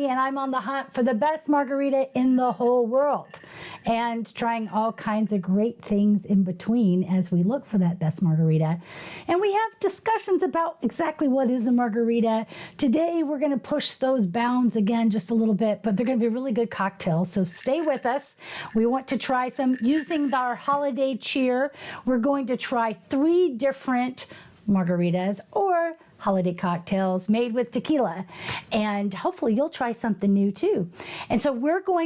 Amy, and I'm on the hunt for the best margarita in the whole world, and trying all kinds of great things in between as we look for that best margarita. And we have discussions about exactly what is a margarita. Today we're going to push those bounds again just a little bit, but they're going to be really good cocktails, so stay with us. We want to try some using our holiday cheer. We're going to try 3 different margaritas or holiday cocktails made with tequila, and hopefully you'll try something new too. And so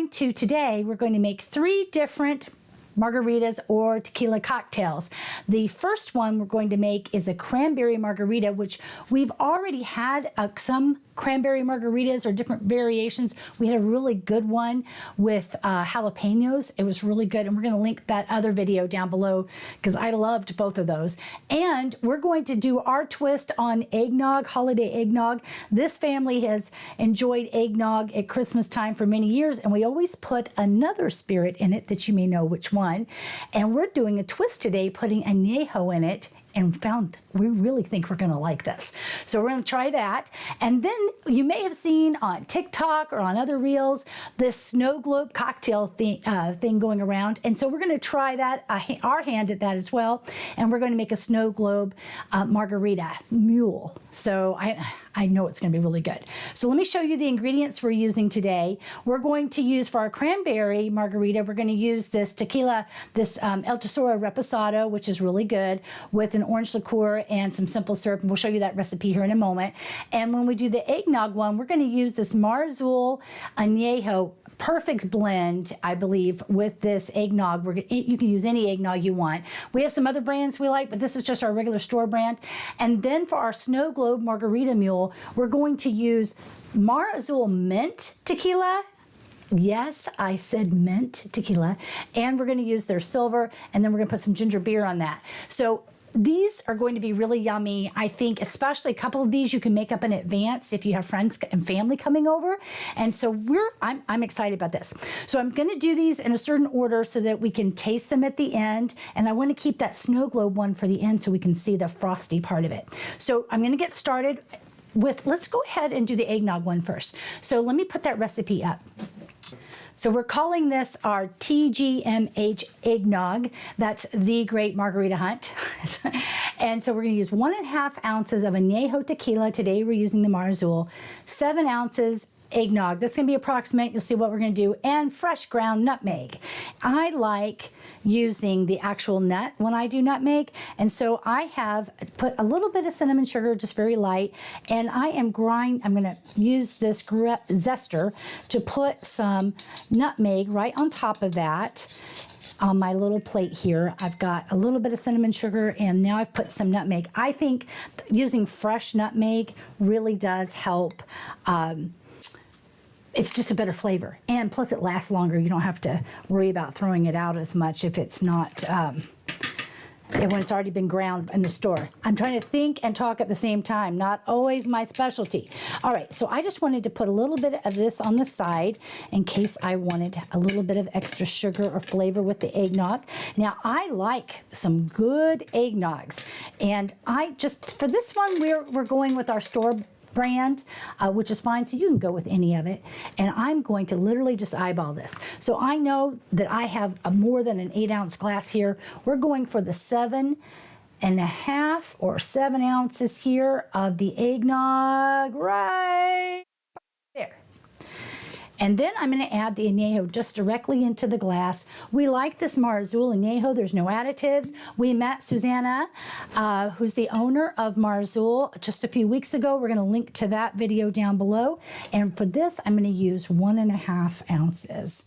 today we're going to make 3 different margaritas or tequila cocktails. The first one we're going to make is a cranberry margarita, which we've already had some cranberry margaritas or different variations. We had a really good one with jalapenos. It was really good, and we're going to link that other video down below because I loved both of those. And we're going to do our twist on eggnog, holiday eggnog. This family has enjoyed eggnog at Christmas time for many years, and we always put another spirit in it that you may know which one. And we're doing a twist today, putting añejo in it, and we really think we're going to like this. So we're going to try that. And then you may have seen on TikTok or on other reels this snow globe cocktail thing going around. And so we're going to try that, our hand at that as well. And we're going to make a snow globe margarita, Mule. So I know it's going to be really good. So let me show you the ingredients we're using today. We're going to use, for our cranberry margarita, we're going to use this tequila, this El Tesoro Reposado, which is really good, with an orange liqueur and some simple syrup, and we'll show you that recipe here in a moment. And when we do the eggnog one, we're going to use this Azul Añejo, perfect blend, I believe, with this eggnog. You can use any eggnog you want. We have some other brands we like, but this is just our regular store brand. And then for our Snow Globe Margarita Mule, we're going to use Azul Mint Tequila. Yes, I said mint tequila. And we're going to use their silver, and then we're going to put some ginger beer on that. So these are going to be really yummy. I think especially a couple of these you can make up in advance if you have friends and family coming over. And so I'm excited about this. So I'm going to do these in a certain order so that we can taste them at the end. And I want to keep that snow globe one for the end so we can see the frosty part of it. So I'm going to get started with, let's go ahead and do the eggnog one first. So let me put that recipe up. So we're calling this our TGMH Eggnog. That's the Great Margarita Hunt. And so we're going to use 1.5 ounces of Añejo Tequila. Today we're using the Azul. 7 ounces eggnog. That's going to be approximate. You'll see what we're going to do. And fresh ground nutmeg. I like using the actual nut when I do nutmeg. And so I have put a little bit of cinnamon sugar, just very light. And I'm going to use this zester to put some nutmeg right on top of that. On my little plate here, I've got a little bit of cinnamon sugar, and now I've put some nutmeg. I think using fresh nutmeg really does help. It's just a better flavor, and plus it lasts longer. You don't have to worry about throwing it out as much if it's not when it's already been ground in the store. I'm trying to think and talk at the same time, not always my specialty. All right, so I just wanted to put a little bit of this on the side in case I wanted a little bit of extra sugar or flavor with the eggnog. Now, I like some good eggnogs, and for this one, we're going with our store brand, which is fine, so you can go with any of it. And I'm going to literally just eyeball this. So I know that I have more than an 8-ounce glass here. We're going for the 7.5 or 7 ounces here of the eggnog right there. And then I'm going to add the Añejo just directly into the glass. We like this Azul Añejo. There's no additives. We met Susanna, who's the owner of Azul, just a few weeks ago. We're going to link to that video down below. And for this, I'm going to use 1.5 ounces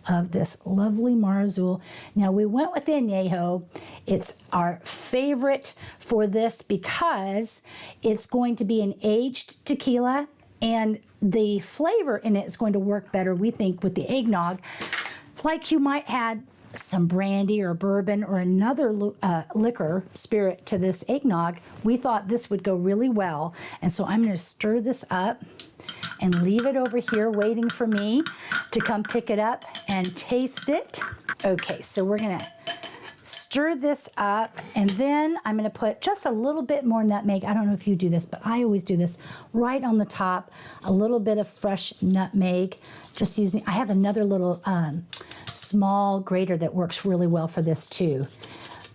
of this lovely Azul. Now, we went with the Añejo. It's our favorite for this because it's going to be an aged tequila, and the flavor in it is going to work better, we think, with the eggnog. Like you might add some brandy or bourbon or another liquor spirit to this eggnog, we thought this would go really well. And so I'm going to stir this up and leave it over here waiting for me to come pick it up and taste it. Okay, so we're going to Stir this up, and then I'm going to put just a little bit more nutmeg. I don't know if you do this, but I always do this right on the top. A little bit of fresh nutmeg. Just using, I have another little small grater that works really well for this too.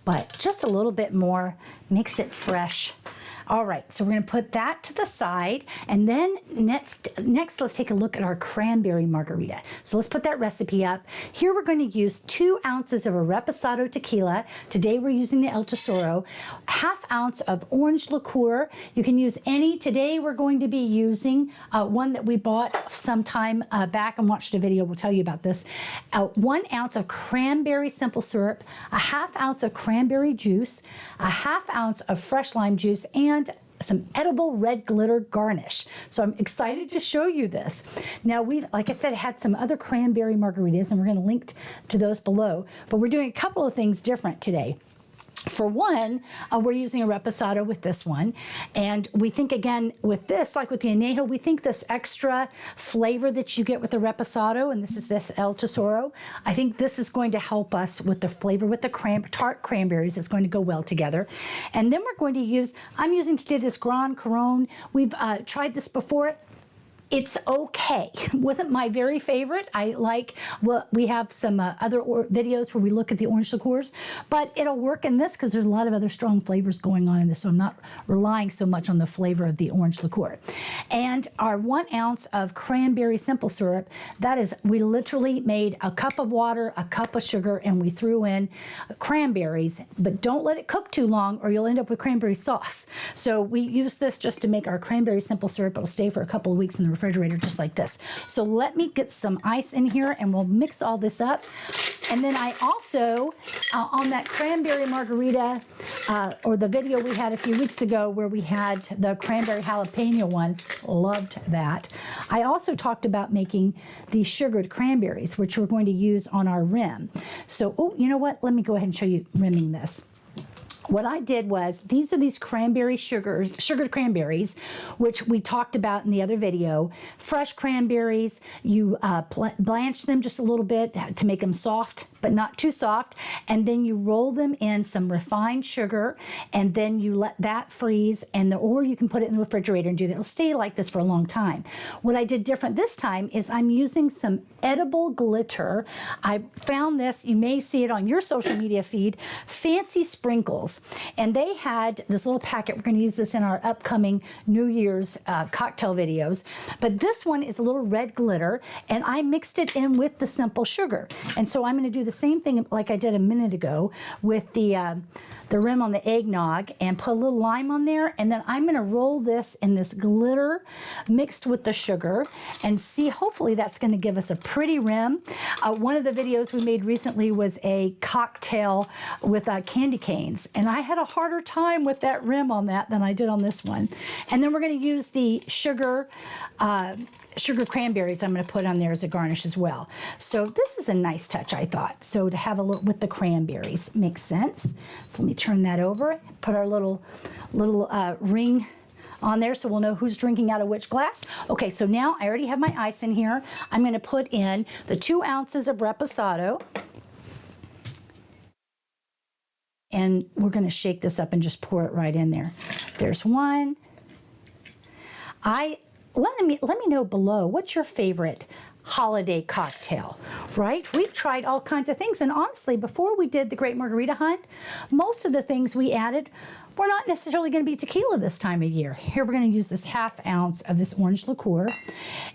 But just a little bit more makes it fresh. All right, so we're going to put that to the side, and then next let's take a look at our cranberry margarita. So let's put that recipe up. Here we're going to use 2 ounces of a Reposado Tequila. Today we're using the El Tesoro. 1/2 ounce of Orange Liqueur. You can use any. Today we're going to be using one that we bought some time back and watched a video. We'll tell you about this. 1 ounce of cranberry simple syrup, 1/2 ounce of cranberry juice, 1/2 ounce of fresh lime juice, and some edible red glitter garnish. So I'm excited to show you this. Now we've, like I said, had some other cranberry margaritas, and we're going to link to those below, but we're doing a couple of things different today. For one, we're using a Reposado with this one, and we think again with this, like with the Añejo, we think this extra flavor that you get with the Reposado, and this is this El Tesoro, I think this is going to help us with the flavor with the tart cranberries. It's going to go well together. And then we're going to use, I'm using today this Grand Couronne. We've tried this before. It's okay. It wasn't my very favorite. I like, well, we have some other videos where we look at the orange liqueurs, but it'll work in this because there's a lot of other strong flavors going on in this, so I'm not relying so much on the flavor of the orange liqueur. And our 1 ounce of cranberry simple syrup, that is, we literally made a cup of water, a cup of sugar, and we threw in cranberries, but don't let it cook too long or you'll end up with cranberry sauce. So we use this just to make our cranberry simple syrup. It'll stay for a couple of weeks in the refrigerator just like this. So let me get some ice in here and we'll mix all this up. And then I also, on that cranberry margarita, or the video we had a few weeks ago where we had the cranberry jalapeno one, loved that. I also talked about making these sugared cranberries, which we're going to use on our rim. So, oh, you know what? Let me go ahead and show you rimming this. What I did was, these are these cranberry sugared cranberries, which we talked about in the other video. Fresh cranberries, you blanch them just a little bit to make them soft, but not too soft, and then you roll them in some refined sugar, and then you let that freeze, and or you can put it in the refrigerator and do that. It'll stay like this for a long time. What I did different this time is I'm using some edible glitter. I found this, you may see it on your social media feed, Fancy Sprinkles. And they had this little packet. We're going to use this in our upcoming New Year's cocktail videos. But this one is a little red glitter, and I mixed it in with the simple sugar. And so I'm going to do the same thing like I did a minute ago with the rim on the eggnog and put a little lime on there, and then I'm going to roll this in this glitter mixed with the sugar and see, hopefully that's going to give us a pretty rim. One of the videos we made recently was a cocktail with candy canes, and I had a harder time with that rim on that than I did on this one. And then we're going to use the sugar cranberries I'm going to put on there as a garnish as well. So this is a nice touch, I thought. So to have a little with the cranberries makes sense. So let me turn that over, put our little ring on there so we'll know who's drinking out of which glass. Okay, so now I already have my ice in here. I'm going to put in the 2 ounces of Reposado. And we're going to shake this up and just pour it right in there. There's one. Let me know below, what's your favorite holiday cocktail, right? We've tried all kinds of things, and honestly, before we did the Great Margarita Hunt, most of the things we added were not necessarily going to be tequila this time of year. Here we're going to use this 1/2 ounce of this orange liqueur,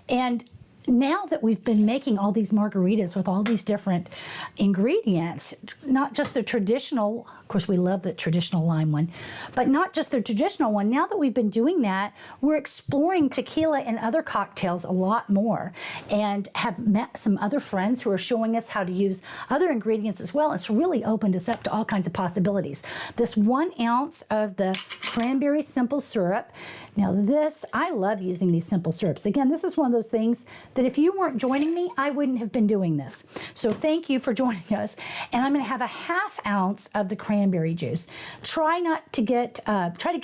and now that we've been making all these margaritas with all these different ingredients, not just the traditional, of course we love the traditional lime one, but not just the traditional one, now that we've been doing that, we're exploring tequila and other cocktails a lot more, and have met some other friends who are showing us how to use other ingredients as well. It's really opened us up to all kinds of possibilities. This 1 ounce of the cranberry simple syrup. Now this, I love using these simple syrups. Again, this is one of those things that if you weren't joining me, I wouldn't have been doing this. So thank you for joining us. And I'm going to have a 1/2 ounce of the cranberry juice. Try to get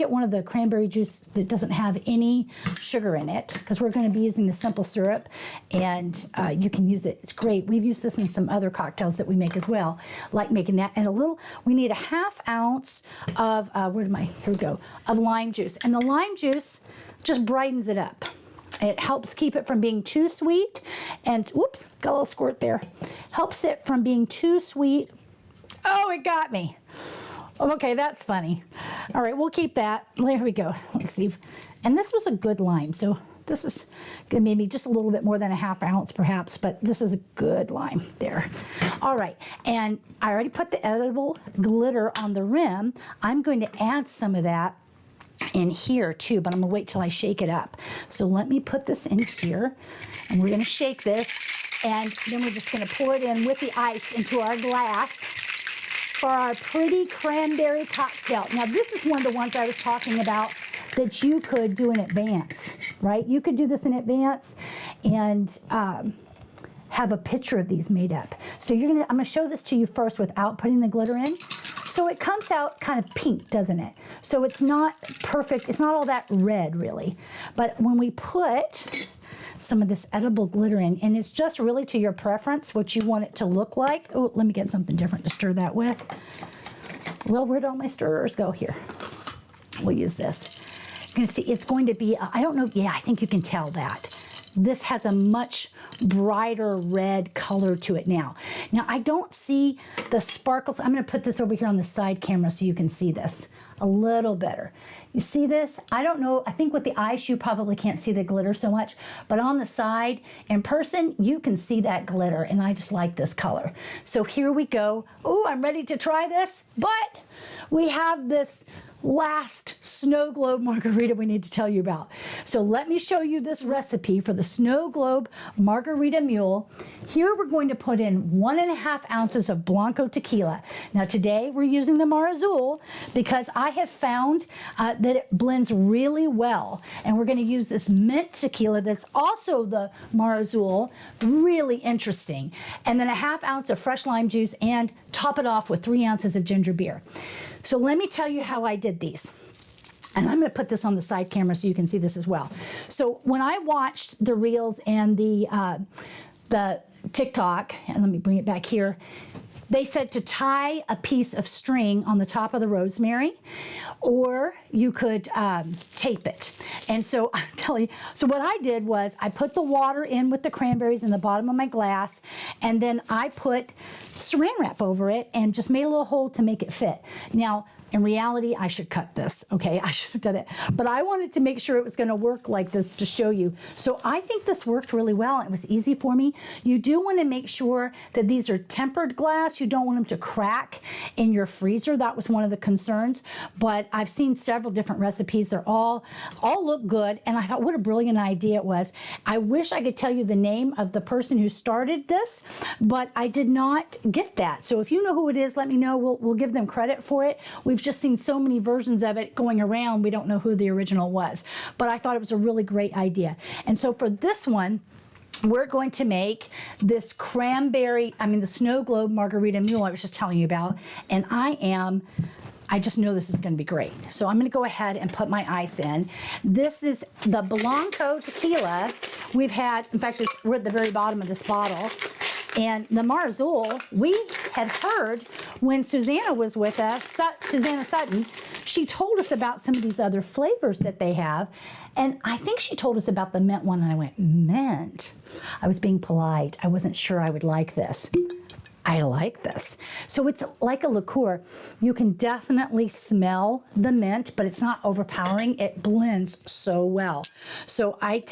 one of the cranberry juice that doesn't have any sugar in it, because we're going to be using the simple syrup, and you can use it. It's great. We've used this in some other cocktails that we make as well, like making that. And we need a 1/2 ounce of, here we go, of lime juice. And the lime juice just brightens it up. It helps keep it from being too sweet, and whoops, got a little squirt there. Helps it from being too sweet. Oh, it got me. Okay, that's funny. All right, we'll keep that. There we go. Let's see. And this was a good lime, so this is going to be just a little bit more than a 1/2 ounce perhaps, but this is a good lime there. All right, and I already put the edible glitter on the rim. I'm going to add some of that in here too, but I'm gonna wait till I shake it up. So let me put this in here, and we're gonna shake this, and then we're just gonna pour it in with the ice into our glass for our pretty cranberry cocktail. Now this is one of the ones I was talking about that you could do in advance, right? You could do this in advance and have a picture of these made up. So I'm gonna show this to you first without putting the glitter in. So it comes out kind of pink, doesn't it? So it's not perfect. It's not all that red, really. But when we put some of this edible glitter in, and it's just really to your preference what you want it to look like. Oh, let me get something different to stir that with. Well, where'd all my stirrers go? Here. We'll use this. You're going to see it's going to be, I don't know, yeah, I think you can tell that. This has a much brighter red color to it now. Now, I don't see the sparkles. I'm going to put this over here on the side camera so you can see this a little better. You see this? I don't know. I think with the ice, you probably can't see the glitter so much. But on the side, in person, you can see that glitter. And I just like this color. So here we go. Oh, I'm ready to try this. But we have this last snow globe margarita we need to tell you about. So let me show you this recipe for the snow globe margarita mule. Here we're going to put in 1.5 ounces of Blanco tequila. Now today we're using the Mar Azul because I have found that it blends really well, and we're going to use this mint tequila that's also the Mar Azul. Really interesting. And then a 1/2 ounce of fresh lime juice, and top it off with 3 ounces of ginger beer. So let me tell you how I did these. And I'm going to put this on the side camera so you can see this as well. So when I watched the reels and the TikTok, and let me bring it back here, they said to tie a piece of string on the top of the rosemary, or you could tape it. And so I'm telling you, so what I did was I put the water in with the cranberries in the bottom of my glass, and then I put saran wrap over it and just made a little hole to make it fit. Now, in reality, I should cut this, okay? I should have done it. But I wanted to make sure it was going to work like this to show you. So I think this worked really well. It was easy for me. You do want to make sure that these are tempered glass. You don't want them to crack in your freezer. That was one of the concerns. But I've seen several different recipes. They're all look good. And I thought, what a brilliant idea it was. I wish I could tell you the name of the person who started this, but I did not get that. So if you know who it is, let me know. We'll give them credit for it. We've just seen so many versions of it going around, we don't know who the original was. But I thought it was a really great idea. And so for this one, we're going to make this the snow globe margarita mule I was just telling you about. And I just know this is going to be great. So I'm going to go ahead and put my ice in. This is the Blanco tequila. We've had, in fact, we're at the very bottom of this bottle. And the Mar Azul, we had heard when Susanna was with us, Susanna Sutton, she told us about some of these other flavors that they have. And I think she told us about the mint one, and I went, mint? I was being polite. I wasn't sure I would like this. I like this. So it's like a liqueur. You can definitely smell the mint, but it's not overpowering. It blends so well. So I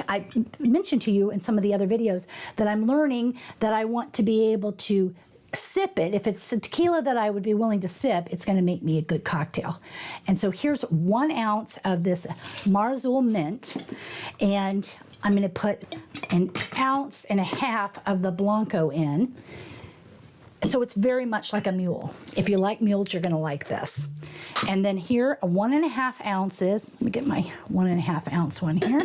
mentioned to you in some of the other videos that I'm learning that I want to be able to sip it. If it's a tequila that I would be willing to sip, it's going to make me a good cocktail. And so here's 1 ounce of this Mar Azul mint, and I'm going to put 1.5 ounces of the Blanco in. So it's very much like a mule. If you like mules, you're going to like this. And then here, 1.5 ounces. Let me get my 1.5 ounce one here.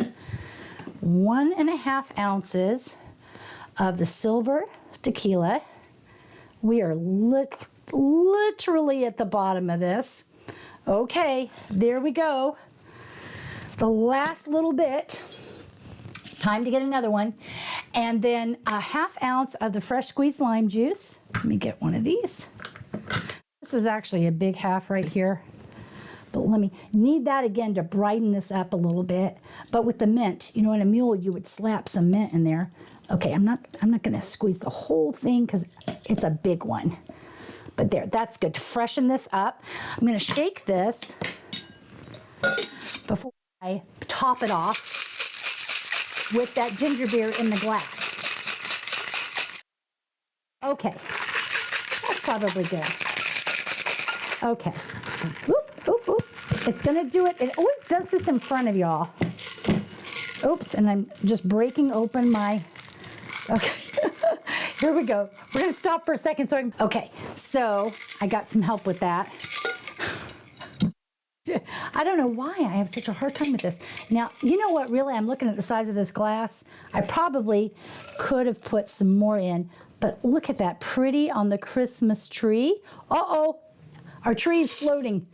1.5 ounces of the silver tequila. We are literally at the bottom of this. Okay, there we go. The last little bit. Time to get another one. And then a ½ ounce of the fresh squeezed lime juice. Let me get one of these. This is actually a big half right here. But let me need that again to brighten this up a little bit. But with the mint, you know, in a mule, you would slap some mint in there. Okay, I'm not going to squeeze the whole thing because it's a big one. But there, that's good to freshen this up. I'm going to shake this before I top it off with that ginger beer in the glass. Okay, that's probably good. Okay. Oop, oop, oop. It's going to do it. It always does this in front of y'all. Oops, and I'm just breaking open my... Okay. Here we go. We're going to stop for a second so I can... Okay, so I got some help with that. I don't know why I have such a hard time with this. Now, you know what, really, I'm looking at the size of this glass. I probably could have put some more in, but look at that, pretty on the Christmas tree. Uh-oh, our tree is floating.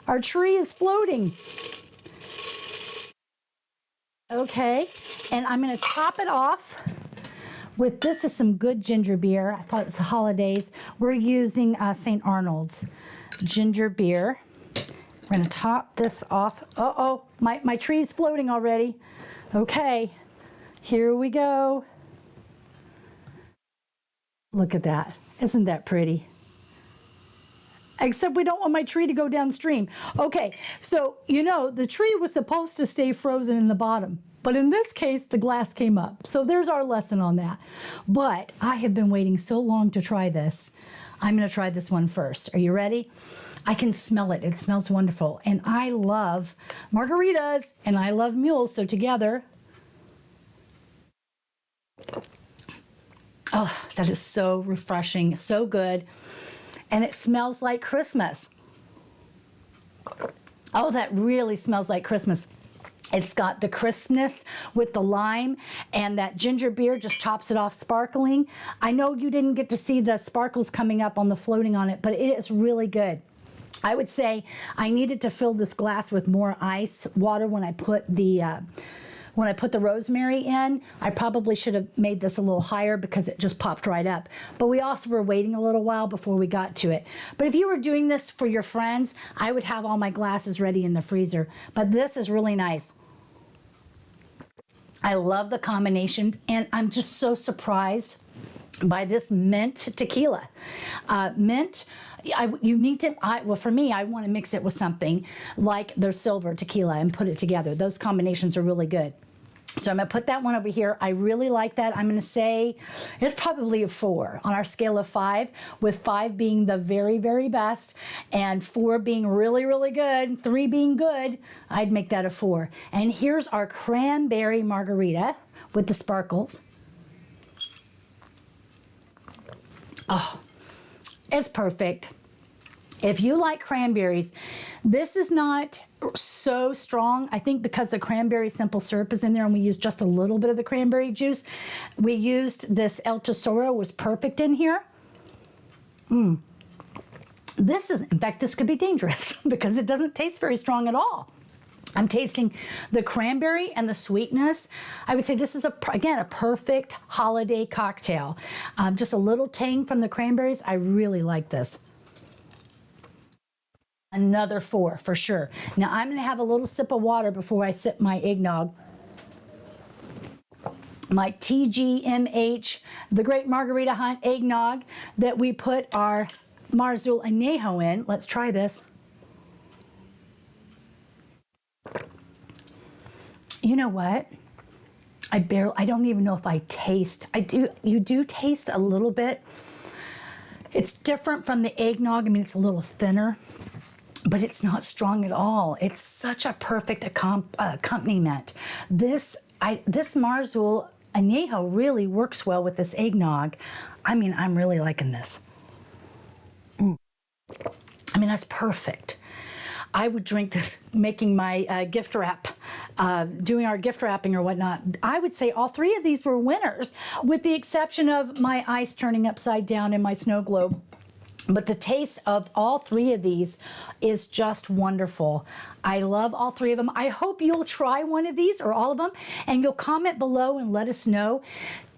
Our tree is floating. Okay, and I'm going to top it off with, this is some good ginger beer. I thought it was the holidays. We're using St. Arnold's ginger beer. We're going to top this off. Uh-oh, my tree's floating already. Okay, here we go. Look at that. Isn't that pretty? Except we don't want my tree to go downstream. Okay, so, you know, the tree was supposed to stay frozen in the bottom. But in this case, the glass came up. So there's our lesson on that. But I have been waiting so long to try this. I'm going to try this one first. Are you ready? I can smell it. It smells wonderful. And I love margaritas and I love mules. So together, oh, that is so refreshing, so good. And it smells like Christmas. Oh, that really smells like Christmas. It's got the crispness with the lime, and that ginger beer just tops it off sparkling. I know you didn't get to see the sparkles coming up on the floating on it, but it is really good. I would say I needed to fill this glass with more ice water when I put the rosemary in. I probably should have made this a little higher because it just popped right up. But we also were waiting a little while before we got to it. But if you were doing this for your friends, I would have all my glasses ready in the freezer. But this is really nice. I love the combination, and I'm just so surprised by this mint tequila. Mint, you need to, well, for me, I want to mix it with something like their silver tequila and put it together. Those combinations are really good. So I'm going to put that one over here. I really like that. I'm going to say it's probably a 4 on our scale of 5, with 5 being the very, very best and 4 being really, really good, 3 being good. I'd make that a 4. And here's our cranberry margarita with the sparkles. Oh, it's perfect. If you like cranberries, this is not so strong. I think because the cranberry simple syrup is in there and we used just a little bit of the cranberry juice, we used this El Tesoro, was perfect in here. This is, in fact, this could be dangerous because it doesn't taste very strong at all. I'm tasting the cranberry and the sweetness. I would say this is, again, a perfect holiday cocktail. Just a little tang from the cranberries. I really like this. Another 4 for sure. Now I'm going to have a little sip of water before I sip my eggnog. My TGMH, the Great Margarita Hunt eggnog that we put our Azul Añejo in. Let's try this. You know what? I don't even know if I taste. You do taste a little bit. It's different from the eggnog. I mean, it's a little thinner, but it's not strong at all. It's such a perfect accompaniment. This Azul Añejo really works well with this eggnog. I mean, I'm really liking this. I mean, that's perfect. I would drink this making my gift wrap, doing our gift wrapping or whatnot. I would say all three of these were winners, with the exception of my ice turning upside down in my snow globe. But the taste of all three of these is just wonderful. I love all three of them. I hope you'll try one of these or all of them, and you'll comment below and let us know.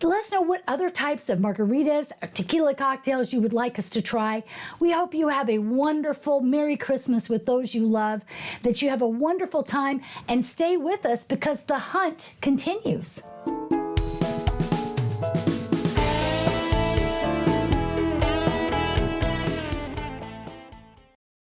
Let us know what other types of margaritas or tequila cocktails you would like us to try. We hope you have a wonderful Merry Christmas with those you love, that you have a wonderful time, and stay with us because the hunt continues.